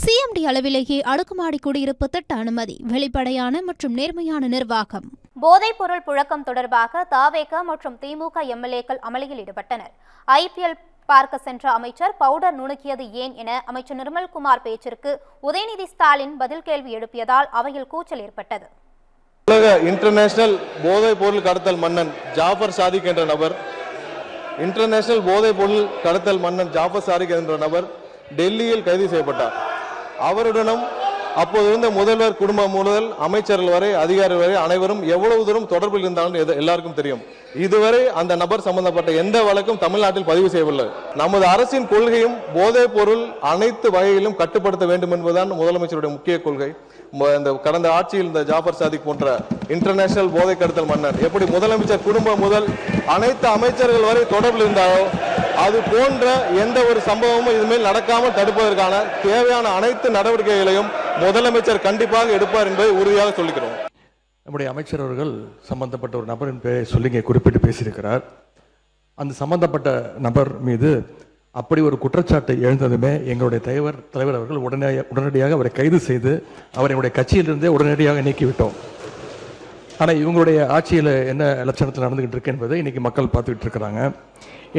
CMD அளவிலேயே அடுக்குமாடி குடியிருப்பு திட்ட அனுமதி, வெளிப்படையான மற்றும் நேர்மையான நிர்வாகம். போதைப் பொருள் புழக்கம் தொடர்பாக தவேக மற்றும் திமுக எம்எல்ஏக்கள் அமளியில் ஈடுபட்டனர். ஐபிஎல் பார்க்க சென்ற அமைச்சர் பவுடர் நுணுக்கியது ஏன் என அமைச்சர் நிர்மல்குமார் பேச்சிற்கு உதயநிதி ஸ்டாலின் பதில் கேள்வி எழுப்பியதால் அவையில் கூச்சல் ஏற்பட்டது. உலக இன்டர்நேஷனல் போதைப் பொருள் கடத்தல் மன்னன் ஜாஃபர் சாதிக் என்ற நபர் டெல்லியில் கைது செய்யப்பட்டார். அவருடனும் அப்போது இருந்த முதல்வர் குடும்பம் முதல் அமைச்சர்கள் வரை அதிகாரிகள் வரை அனைவரும் எவ்வளவு தூரம் தொடர்பில் இருந்தாலும் எல்லாருக்கும் தெரியும். இதுவரை அந்த நபர் சம்பந்தப்பட்ட எந்த வழக்கும் தமிழ்நாட்டில் பதிவு செய்யவில்லை. நமது அரசின் கொள்கையும் போதைப் பொருள் அனைத்து வகையிலும் கட்டுப்படுத்த வேண்டும் என்பதுதான் முதலமைச்சருடைய முக்கிய கொள்கை. இந்த கடந்த ஆட்சியில் இந்த ஜாஃபர் சாதிக் போன்ற இன்டர்நேஷனல் போதை கடத்தல் மன்னர் எப்படி முதலமைச்சர் குடும்பம் முதல் அனைத்து அமைச்சர்கள் வரை தொடர்பில் இருந்தாரோ அது போன்ற எந்த ஒரு சம்பவமும் இதுமேல் நடக்காமல் தடுப்பதற்கான தேவையான அனைத்து நடவடிக்கைகளையும் முதலமைச்சர் கண்டிப்பாக எடுப்பார் என்பதை உறுதியாக சொல்லிக்கிறோம். நம்முடைய அமைச்சர் அவர்கள் சம்பந்தப்பட்ட ஒரு நபரின் பெயரை சொல்லி குறிப்பிட்டு பேசியிருக்கிறார். அந்த சம்பந்தப்பட்ட நபர் மீது அப்படி ஒரு குற்றச்சாட்டு எழுந்ததுமே எங்களுடைய தலைவர் அவர்கள் உடனடியாக அவரை கைது செய்து அவருடைய கட்சியிலிருந்தே உடனடியாக நீக்கிவிட்டோம். ஆனால் இவங்களுடைய ஆட்சியில் என்ன லட்சணத்தில் நடந்துகிட்டு இருக்கு என்பதை இன்னைக்கு மக்கள் பார்த்துக்கிட்டு இருக்கிறாங்க.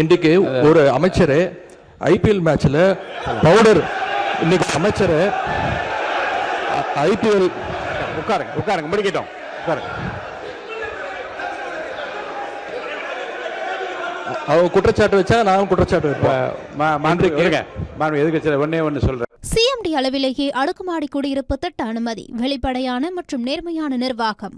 இன்றைக்கு ஒரு அமைச்சரே ஐபிஎல் மேட்ச்ல பவுடர், இன்னைக்கு அமைச்சரை ஐபிஎல் உட்காருங்க முடிக்கிட்டோம். அவங்க குற்றச்சாட்டு வச்சா நானும் குற்றச்சாட்டு சொல்றேன். சிஎம்டி அளவிலேயே அடுக்குமாடி குடியிருப்பு திட்ட அனுமதி, வெளிப்படையான மற்றும் நேர்மையான நிர்வாகம்.